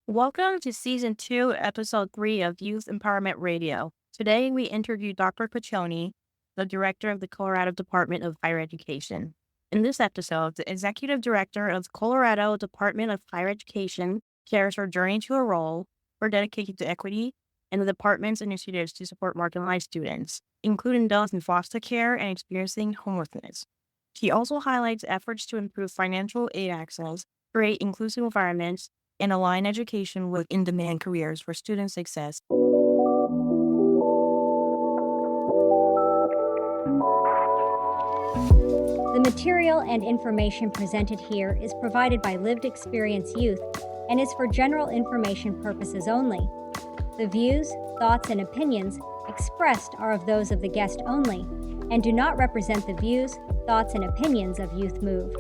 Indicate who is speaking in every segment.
Speaker 1: Welcome to Season 2, Episode 3 of Youth Empowerment Radio. Today, we interview Dr. Paccione, the Director of the Colorado Department of Higher Education. In this episode, the Executive Director of the Colorado Department of Higher Education shares her journey to a role for dedicated to equity and the department's initiatives to support marginalized students, including those in foster care and experiencing homelessness. She also highlights efforts to improve financial aid access, create inclusive environments, and align education with in demand careers for student success.
Speaker 2: The material and information presented here is provided by Lived Experience Youth and is for general information purposes only. The views, thoughts, and opinions expressed are of those of the guest only and do not represent the views, thoughts, and opinions of Youth Move.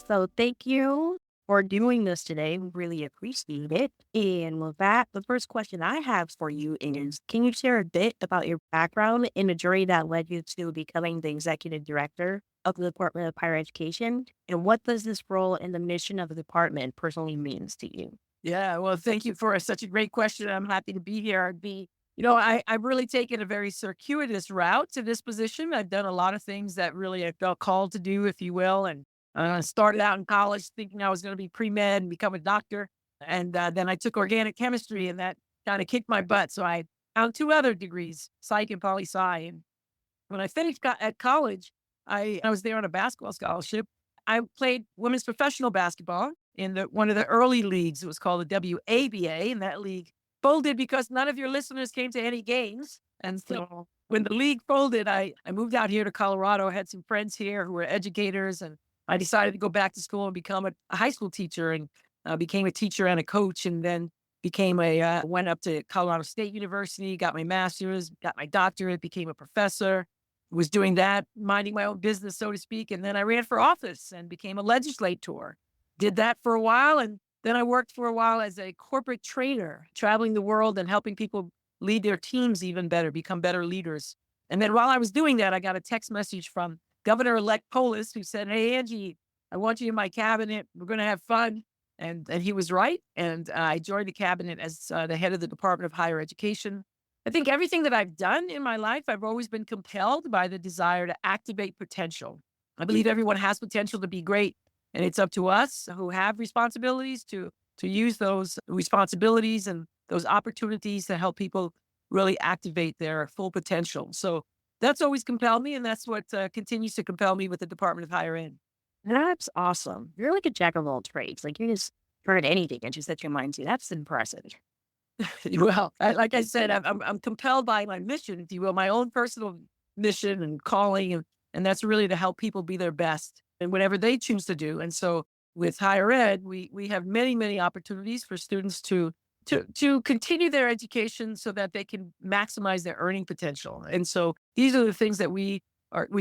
Speaker 1: So thank you for doing this today. We really appreciate it. And with that, the first question I have for you is, can you share a bit about your background and the journey that led you to becoming the executive director of the Department of Higher Education? And what does this role and the mission of the department personally means to you?
Speaker 3: Yeah, well, thank you for such a great question. I'm happy to be here. I've really taken a very circuitous route to this position. I've done a lot of things that really I felt called to do, if you will, and started out in college thinking I was going to be pre-med and become a doctor. And then I took organic chemistry and that kind of kicked my butt. So I found two other degrees, psych and poli-sci. And when I finished at college, I was there on a basketball scholarship. I played women's professional basketball in one of the early leagues. It was called the WABA, and that league folded because none of your listeners came to any games. And so when the league folded, I moved out here to Colorado. I had some friends here who were educators, and I decided to go back to school and become a high school teacher, and became a teacher and a coach, and then went up to Colorado State University, got my master's, got my doctorate, became a professor, was doing that, minding my own business, so to speak. And then I ran for office and became a legislator. Did that for a while. And then I worked for a while as a corporate trainer, traveling the world and helping people lead their teams even better, become better leaders. And then while I was doing that, I got a text message from Governor-elect Polis, who said, "Hey, Angie, I want you in my cabinet. We're going to have fun." And he was right. And I joined the cabinet as the head of the Department of Higher Education. I think everything that I've done in my life, I've always been compelled by the desire to activate potential. I believe everyone has potential to be great, and it's up to us who have responsibilities to use those responsibilities and those opportunities to help people really activate their full potential. So that's always compelled me, and that's what continues to compel me with the Department of Higher Ed.
Speaker 1: That's awesome. You're like a jack of all trades. Like you just turn anything and just set your mind to. That's impressive.
Speaker 3: Well, like I said, I'm compelled by my mission, if you will, my own personal mission and calling, and that's really to help people be their best and whatever they choose to do. And so, with higher ed, we have many opportunities for students to continue their education so that they can maximize their earning potential. And so, these are the things that we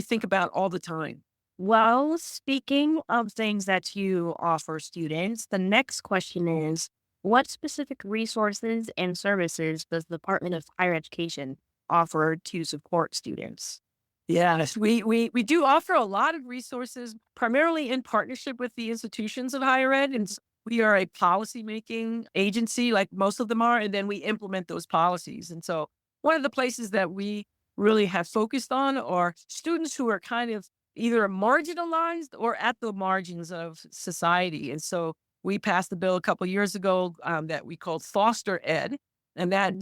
Speaker 3: think about all the time.
Speaker 1: Well, speaking of things that you offer students, the next question is, what specific resources and services does the Department of Higher Education offer to support students?
Speaker 3: Yes, we do offer a lot of resources, primarily in partnership with the institutions of higher ed. And we are a policy making agency, like most of them are, and then we implement those policies. And so, one of the places that we really have focused on are students who are kind of either marginalized or at the margins of society. And so, we passed a bill a couple years ago that we called foster ed, and that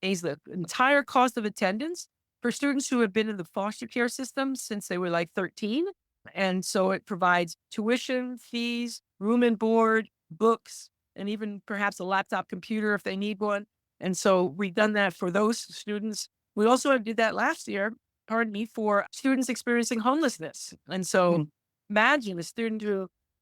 Speaker 3: pays the entire cost of attendance for students who have been in the foster care system since they were like 13. And so it provides tuition, fees, room and board, books, and even perhaps a laptop computer if they need one. And so we've done that for those students. We also did that last year, pardon me, for students experiencing homelessness. And so imagine a student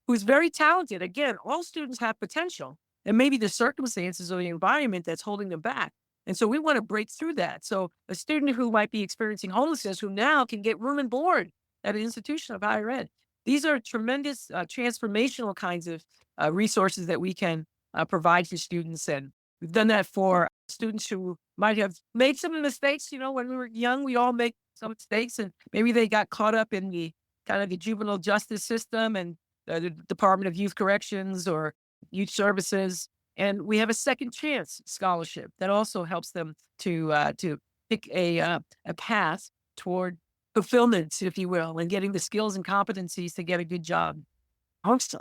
Speaker 3: who's very talented. Again, all students have potential, and maybe the circumstances or the environment that's holding them back. And so we want to break through that. So a student who might be experiencing homelessness, who now can get room and board at an institution of higher ed. These are tremendous transformational kinds of resources that we can provide for students. And we've done that for students who might have made some mistakes. When we were young, we all make some mistakes, and maybe they got caught up in the kind of the juvenile justice system and the Department of Youth Corrections or Youth Services. And we have a second chance scholarship that also helps them to pick a path toward fulfillment, if you will, and getting the skills and competencies to get a good job.
Speaker 1: Awesome.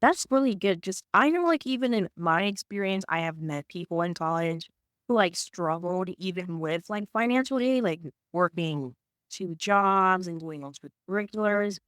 Speaker 1: That's really good. Just I know, like, even in my experience, I have met people in college who like struggled even with like financial aid, like working two jobs and doing extracurriculars.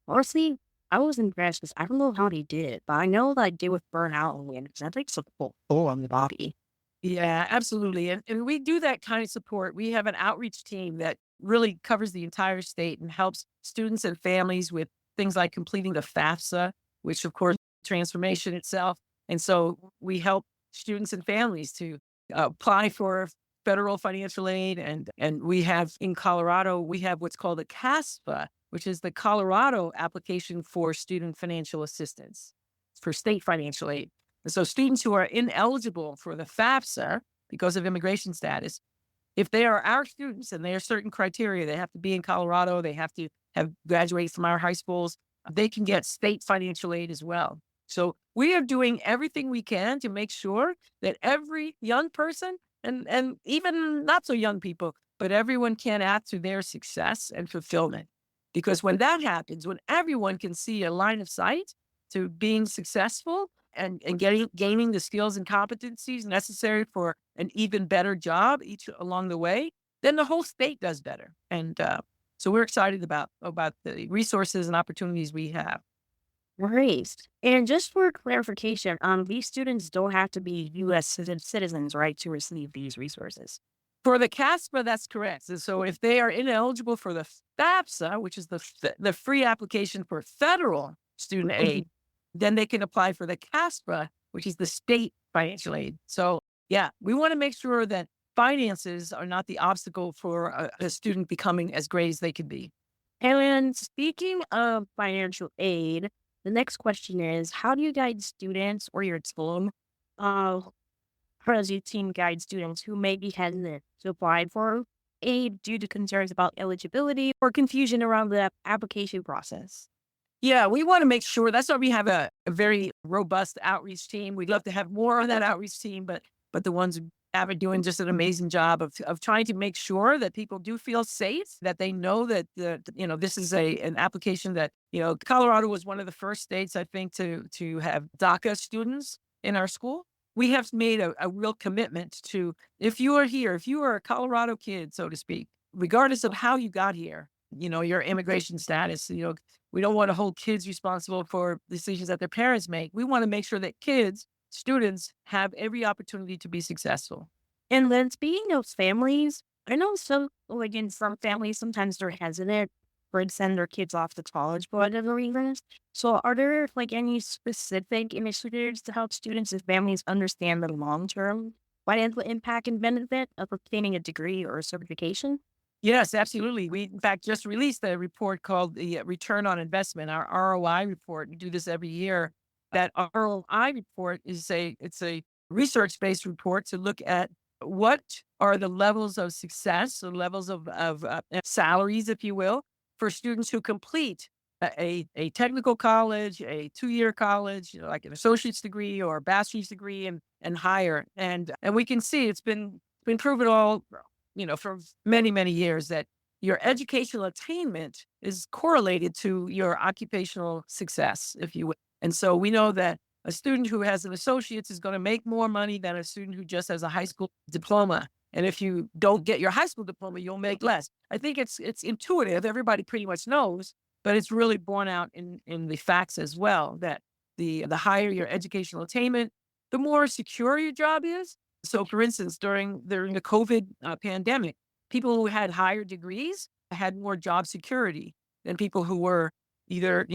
Speaker 1: Honestly, I was impressed because I don't know how they did it, but I know that I did with burnout and that takes a toll on the body.
Speaker 3: Yeah, absolutely. And we do that kind of support. We have an outreach team that really covers the entire state and helps students and families with things like completing the FAFSA, which of course transformation itself. And so we help students and families to apply for federal financial aid. And we have in Colorado, we have what's called a CASFA, which is the Colorado application for student financial assistance for state financial aid. And so students who are ineligible for the FAFSA because of immigration status, if they are our students and there are certain criteria, they have to be in Colorado, they have to have graduated from our high schools, they can get state financial aid as well. So we are doing everything we can to make sure that every young person and even not so young people, but everyone can add to their success and fulfillment. Because when that happens, when everyone can see a line of sight to being successful and gaining the skills and competencies necessary for an even better job each along the way, then the whole state does better. And so we're excited about the resources and opportunities we have.
Speaker 1: Great. And just for clarification, these students don't have to be U.S. citizens, right, to receive these resources.
Speaker 3: For the CASPA, that's correct. And so if they are ineligible for the FAFSA, which is the free application for federal student
Speaker 1: Mhm.
Speaker 3: aid, then they can apply for the CASPA, which is the state financial aid. So yeah, we want to make sure that finances are not the obstacle for a student becoming as great as they could be.
Speaker 1: And speaking of financial aid, the next question is, how do you guide students or your team? Uh, how does your team guide students who may be hesitant to apply for aid due to concerns about eligibility or confusion around the application process?
Speaker 3: Yeah, we want to make sure that's why we have a very robust outreach team. We'd love to have more on that outreach team, but the ones who have are doing just an amazing job of trying to make sure that people do feel safe, that they know that this is an application that Colorado was one of the first states I think to have DACA students in our school. We have made a real commitment to if you are here, if you are a Colorado kid, so to speak, regardless of how you got here, your immigration status, we don't want to hold kids responsible for decisions that their parents make. We want to make sure that kids, students have every opportunity to be successful.
Speaker 1: And then speaking of families, I know some, like in some families, sometimes they're hesitant for to send their kids off to college for whatever reasons. So, are there like any specific initiatives to help students and families understand the long term financial impact and benefit of obtaining a degree or a certification?
Speaker 3: Yes, absolutely. We, in fact, just released a report called the Return on Investment, our ROI report. We do this every year. That ROI report it's a research based report to look at what are the levels of success, the levels of salaries, if you will, for students who complete a technical college, a 2 year college, like an associate's degree or a bachelor's degree, and higher. And we can see it's been proven all for many, many years that your educational attainment is correlated to your occupational success, if you will. And so we know that a student who has an associate's is going to make more money than a student who just has a high school diploma. And if you don't get your high school diploma, you'll make less. I think it's intuitive. Everybody pretty much knows, but it's really borne out in the facts as well that the higher your educational attainment, the more secure your job is. So, for instance, during the COVID pandemic, people who had higher degrees had more job security than people who were either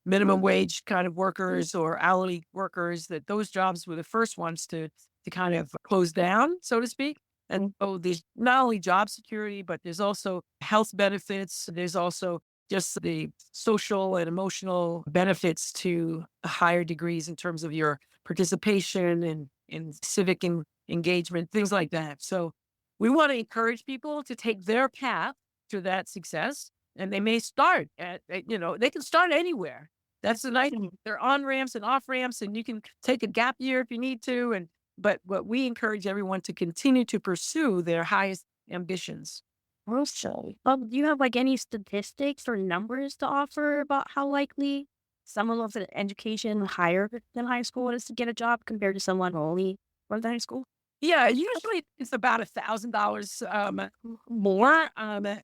Speaker 3: minimum wage kind of workers or hourly workers. That those jobs were the first ones to kind of close down, so to speak. And so there's not only job security, but there's also health benefits. There's also just the social and emotional benefits to higher degrees in terms of your participation and in civic engagement, things like that. So We want to encourage people to take their path to that success. And they may start they can start anywhere. That's the nice thing. There are on ramps and off ramps, and you can take a gap year if you need to. But what we encourage everyone to continue to pursue their highest ambitions.
Speaker 1: Also, do you have like any statistics or numbers to offer about how likely someone with an education higher than high school is to get a job compared to someone who only went to high school?
Speaker 3: Yeah, usually it's about $1,000 more,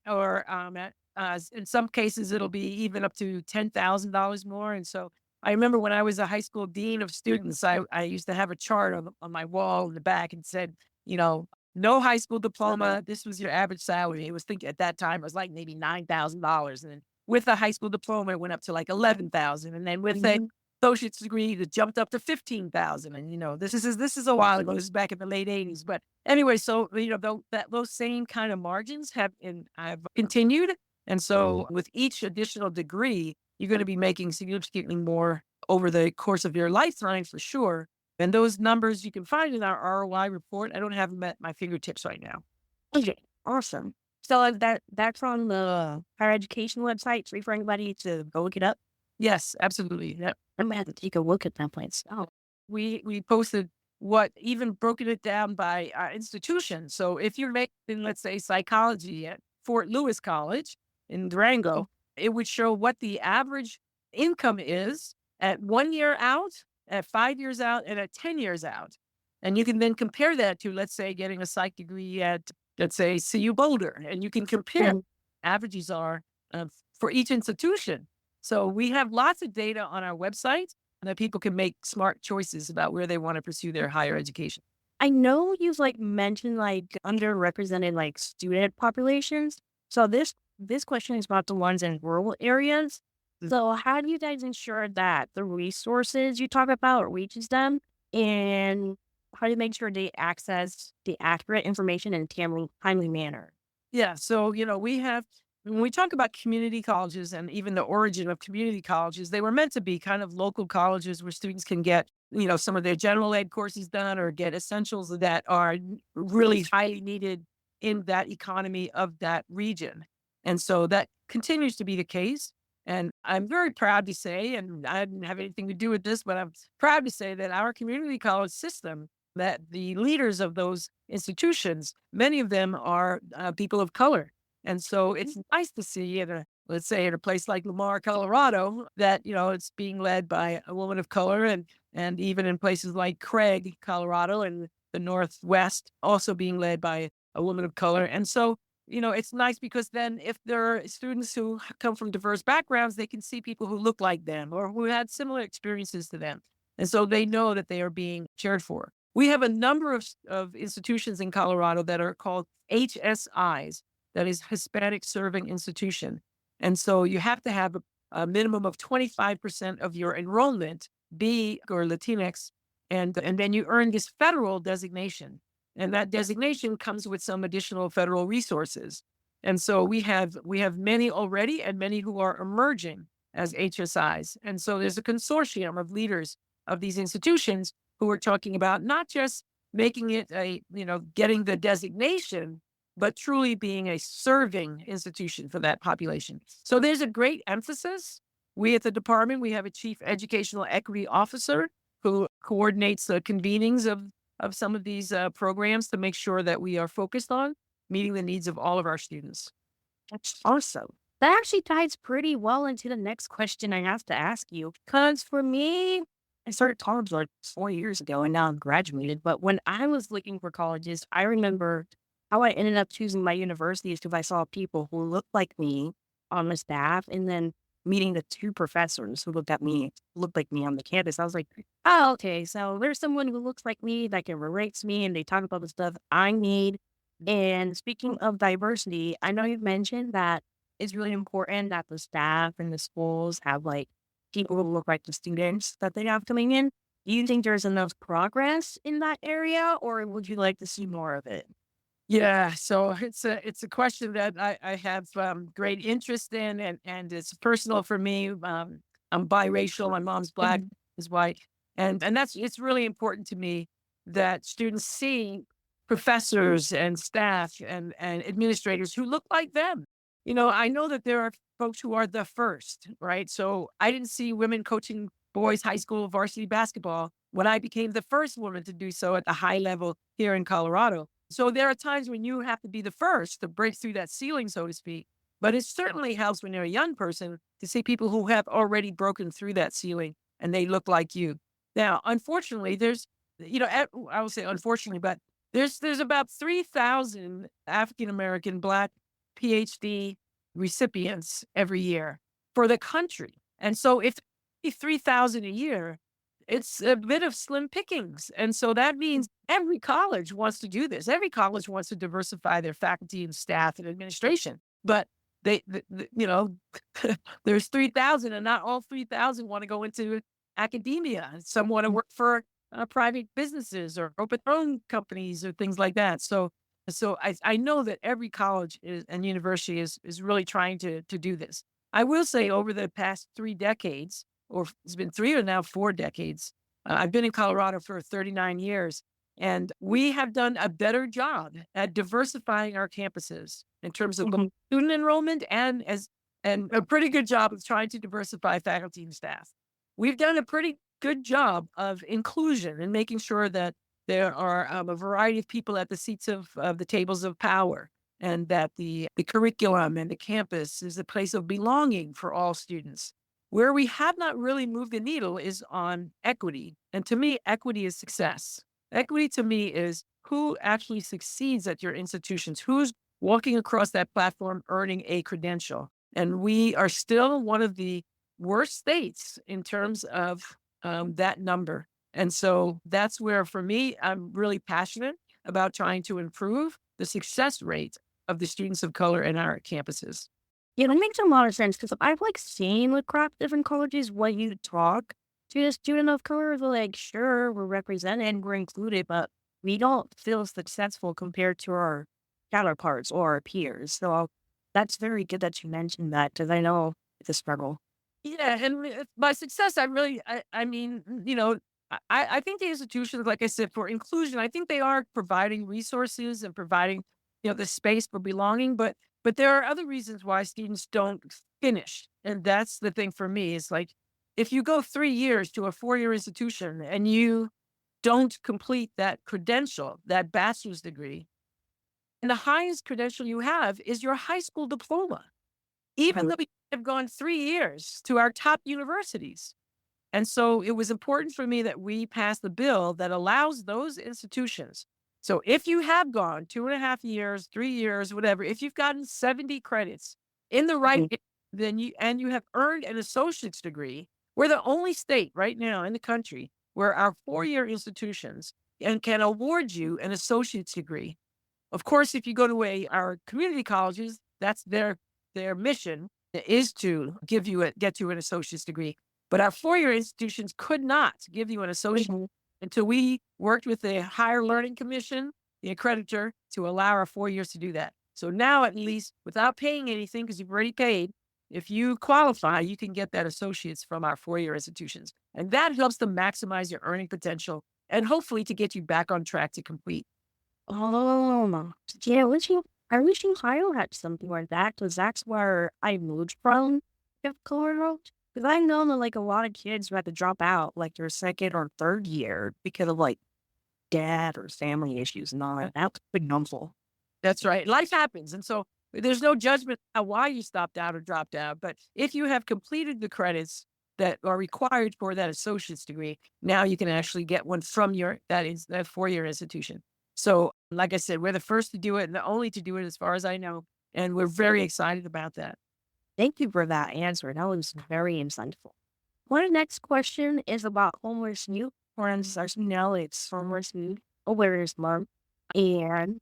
Speaker 3: or in some cases it'll be even up to $10,000 more. And so I remember when I was a high school dean of students, I used to have a chart on my wall in the back and said, you know, no high school diploma. This was your average salary. It was think at that time it was like maybe $9,000, and then with a high school diploma it went up to like 11,000, and then with a associate's degree that jumped up to 15,000. And, this is a while ago. This is back in the late 80s. But anyway, so, those same kind of margins have continued. And so with each additional degree, you're going to be making significantly more over the course of your lifetime for sure. And those numbers you can find in our ROI report. I don't have them at my fingertips right now.
Speaker 1: Okay, awesome. So that's on the higher education website, free for anybody to go look it up.
Speaker 3: Yes, absolutely. Yep.
Speaker 1: I'm gonna have to take a look at that place. Oh,
Speaker 3: We posted what even broken it down by institution. So if you're making, let's say, psychology at Fort Lewis College in Durango, it would show what the average income is at 1 year out, at 5 years out, and at 10 years out. And you can then compare that to, let's say, getting a psych degree at, let's say, CU Boulder, and you can compare
Speaker 1: and
Speaker 3: averages are for each institution. So we have lots of data on our website that people can make smart choices about where they want to pursue their higher education.
Speaker 1: I know you've like mentioned like underrepresented like student populations. So this question is about the ones in rural areas. So how do you guys ensure that the resources you talk about reaches them, and how do you make sure they access the accurate information in a timely manner?
Speaker 3: Yeah. So, when we talk about community colleges and even the origin of community colleges, they were meant to be kind of local colleges where students can get, some of their general ed courses done or get essentials that are really highly needed in that economy of that region. And so that continues to be the case. And I'm very proud to say, and I didn't have anything to do with this, but I'm proud to say that our community college system, that the leaders of those institutions, many of them are people of color. And so it's nice to see let's say in a place like Lamar, Colorado, that, it's being led by a woman of color, and even in places like Craig, Colorado, and the Northwest, also being led by a woman of color. And so, it's nice because then if there are students who come from diverse backgrounds, they can see people who look like them or who had similar experiences to them. And so they know that they are being cared for. We have a number of institutions in Colorado that are called HSIs, that is Hispanic Serving Institution. And so you have to have a minimum of 25% of your enrollment be or Latinx, and then you earn this federal designation. And that designation comes with some additional federal resources. And so we have many already and many who are emerging as HSIs. And so there's a consortium of leaders of these institutions who are talking about not just making it getting the designation, but truly being a serving institution for that population. So there's a great emphasis. We at the department, we have a chief educational equity officer who coordinates the convenings of some of these programs to make sure that we are focused on meeting the needs of all of our students.
Speaker 1: That's awesome. That actually ties pretty well into the next question I have to ask you. Because for me, I started college like 4 years ago and now I'm graduated. But when I was looking for colleges, I remember how I ended up choosing my universities because I saw people who looked like me on the staff, and then meeting the two professors who looked like me on the campus. I was like, oh, okay. So there's someone who looks like me that can relate to me and they talk about the stuff I need. And speaking of diversity, I know you've mentioned that it's really important that the staff and the schools have like people who look like the students that they have coming in. Do you think there's enough progress in that area, or would you like to see more of it?
Speaker 3: Yeah, so it's a question that I have great interest in, and it's personal for me. I'm biracial. My mom's black,
Speaker 1: Mhm.
Speaker 3: is white, and it's really important to me that students see professors and staff and administrators who look like them. I know that there are folks who are the first, right? So I didn't see women coaching boys high school varsity basketball when I became the first woman to do so at the high level here in Colorado. So there are times when you have to be the first to break through that ceiling, so to speak. But it certainly helps when you're a young person to see people who have already broken through that ceiling and they look like you. Now, unfortunately, I will say unfortunately, but there's about 3,000 African American Black PhD recipients every year for the country. And so if 3,000 a year, it's a bit of slim pickings. And so that means every college wants to do this. Every college wants to diversify their faculty and staff and administration. But there's 3,000 and not all 3,000 want to go into academia. Some want to work for private businesses or open their own companies or things like that. So I know that every college and university is really trying to do this. I will say over the past 3 decades, or it's been 3 or now 4 decades, I've been in Colorado for 39 years, and we have done a better job at diversifying our campuses in terms of both student enrollment and a pretty good job of trying to diversify faculty and staff. We've done a pretty good job of inclusion and making sure that there are a variety of people at the seats of the tables of power, and that the curriculum and the campus is a place of belonging for all students. Where we have not really moved the needle is on equity. And to me, equity is success. Equity to me is who actually succeeds at your institutions, who's walking across that platform earning a credential. And we are still one of the worst states in terms of that number. And so that's where, for me, I'm really passionate about trying to improve the success rate of the students of color in our campuses.
Speaker 1: Yeah, that makes a lot of sense because I've like seen across different colleges when you talk to a student of color, they're like, sure, we're represented, we're included, but we don't feel successful compared to our counterparts or our peers. So that's very good that you mentioned that because I know it's a struggle.
Speaker 3: Yeah, and by success, I mean, I think the institutions, like I said, for inclusion, I think they are providing resources and providing, the space for belonging. But there are other reasons why students don't finish, and that's the thing for me. Is like if you go 3 years to a 4-year institution and you don't complete that credential, that bachelor's degree, and the highest credential you have is your high school diploma, even though we have gone 3 years to our top universities. And so it was important for me that we pass the bill that allows those institutions. So if you have gone 2.5 years, 3 years, whatever, if you've gotten 70 credits in the right, then you have earned an associate's degree. We're the only state right now in the country where our 4-year institutions and can award you an associate's degree. Of course, if you go to our community colleges, that's their mission is to get you an associate's degree. But our 4-year institutions could not give you an associate until we worked with the Higher Learning Commission, the accreditor, to allow our 4 years to do that. So now, at least, without paying anything, because you've already paid, if you qualify, you can get that associates from our 4-year institutions. And that helps to maximize your earning potential and hopefully to get you back on track to complete.
Speaker 1: Oh, yeah, I wish Ohio had something like that because that's where I moved from, if Colorado. Because I know that like a lot of kids who had to drop out like their second or third year because of like dad or family issues and all that. That's big number.
Speaker 3: That's right. Life happens. And so there's no judgment on why you stopped out or dropped out. But if you have completed the credits that are required for that associate's degree, now you can actually get one from that 4-year institution. So, like I said, we're the first to do it and the only to do it as far as I know. And we're very excited about that.
Speaker 1: Thank you for that answer. That was very insightful. My next question is about homeless youth. For instance, now it's Homeless Youth Awareness Month. And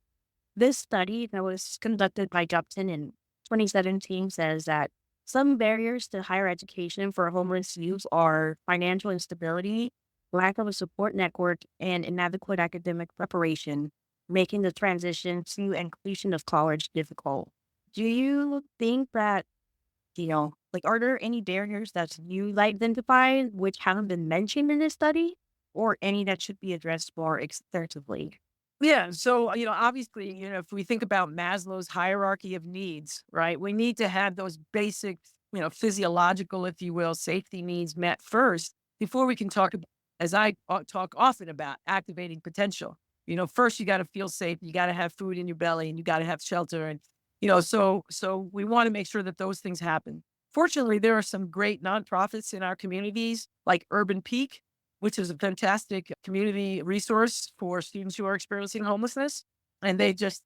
Speaker 1: this study that was conducted by Jobson in 2017 says that some barriers to higher education for homeless youth are financial instability, lack of a support network, and inadequate academic preparation, making the transition to and completion of college difficult. Do you think that, like, are there any barriers that you identified which haven't been mentioned in this study, or any that should be addressed more extensively?
Speaker 3: Yeah. So, obviously, if we think about Maslow's hierarchy of needs, right, we need to have those basic, physiological, if you will, safety needs met first before we can talk about, as I talk often about, activating potential. First you got to feel safe, you got to have food in your belly, and you got to have shelter. And, so we want to make sure that those things happen. Fortunately, there are some great nonprofits in our communities like Urban Peak, which is a fantastic community resource for students who are experiencing homelessness. And they've just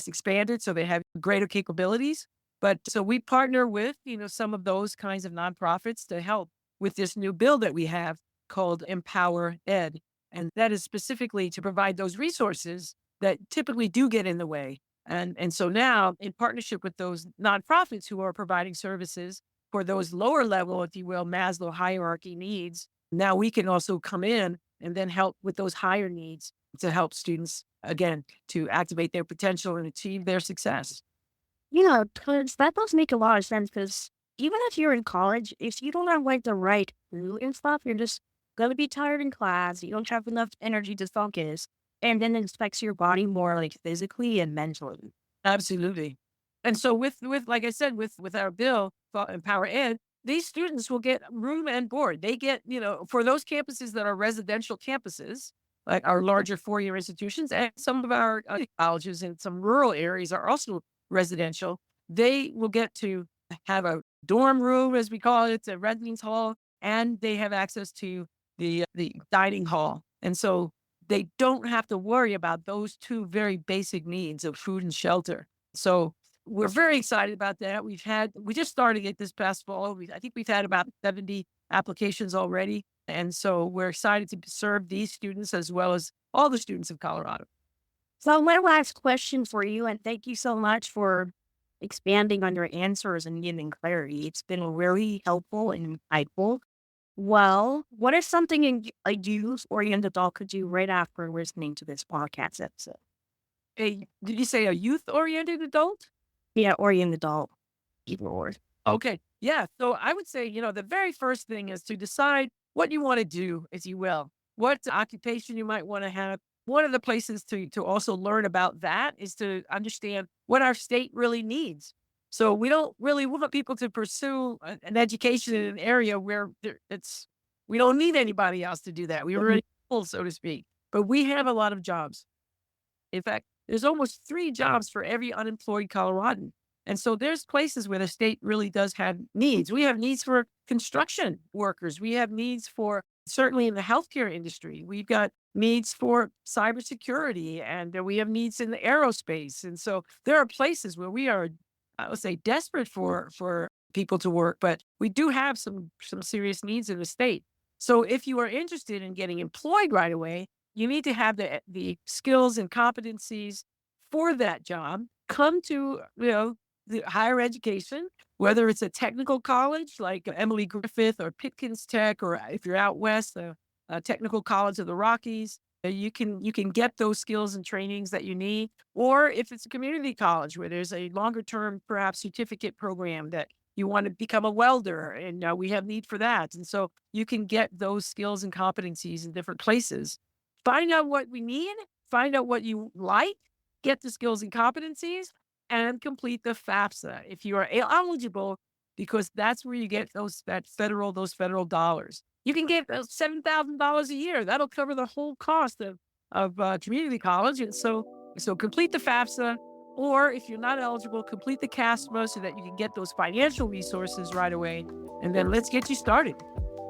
Speaker 3: expanded, so they have greater capabilities. But so we partner with, some of those kinds of nonprofits to help with this new bill that we have called Empower Ed. And that is specifically to provide those resources that typically do get in the way. And so now, in partnership with those nonprofits who are providing services for those lower level, if you will, Maslow hierarchy needs, now we can also come in and then help with those higher needs to help students, again, to activate their potential and achieve their success.
Speaker 1: Because that does make a lot of sense. Because even if you're in college, if you don't have like the right food and stuff, you're just gonna be tired in class. You don't have enough energy to focus, and then it affects your body more like physically and mentally.
Speaker 3: Absolutely. And so with like I said, with our bill for Empower Ed, these students will get room and board. They get, for those campuses that are residential campuses, like our larger four-year institutions, and some of our colleges in some rural areas are also residential. They will get to have a dorm room, as we call it, a residence hall, and they have access to the dining hall. And so they don't have to worry about those two very basic needs of food and shelter. So we're very excited about that. We just started it this past fall. I think we've had about 70 applications already. And so we're excited to serve these students as well as all the students of Colorado.
Speaker 1: So my last question for you, and thank you so much for expanding on your answers and giving clarity. It's been really helpful and insightful. Well, what is something a youth-oriented adult could do right after listening to this podcast episode?
Speaker 3: Did you say a youth oriented adult?
Speaker 1: Yeah, oriented adult, either or.
Speaker 3: Okay. Yeah. So I would say, the very first thing is to decide what you want to do, if you will, what occupation you might want to have. One of the places to also learn about that is to understand what our state really needs. So we don't really want people to pursue an education in an area where we don't need anybody else to do that. We already full, so to speak. But we have a lot of jobs. In fact, there's almost 3 jobs for every unemployed Coloradan. And so there's places where the state really does have needs. We have needs for construction workers. We have needs for certainly in the healthcare industry. We've got needs for cybersecurity, and we have needs in the aerospace. And so there are places where we are, I would say, desperate for people to work, but we do have some serious needs in the state. So if you are interested in getting employed right away, you need to have the skills and competencies for that job. Come to, the higher education, whether it's a technical college like Emily Griffith or Pitkins Tech, or if you're out west, a technical college of the Rockies. You can get those skills and trainings that you need. Or if it's a community college where there's a longer term, perhaps certificate program that you want to become a welder, and we have need for that. And so you can get those skills and competencies in different places. Find out what we need, find out what you like, get the skills and competencies, and complete the FAFSA if you are eligible, because that's where you get those federal dollars. You can get $7,000 a year. That'll cover the whole cost of community college. And so complete the FAFSA, or if you're not eligible, complete the CASPA so that you can get those financial resources right away. And then let's get you started.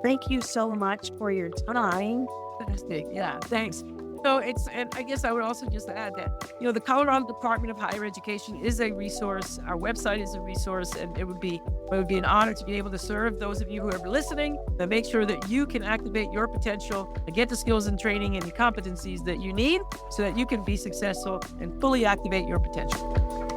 Speaker 1: Thank you so much for your time.
Speaker 3: Fantastic. Yeah, thanks. So and I guess I would also just add that, the Colorado Department of Higher Education is a resource. Our website is a resource, and it would be an honor to be able to serve those of you who are listening, to make sure that you can activate your potential and get the skills and training and the competencies that you need so that you can be successful and fully activate your potential.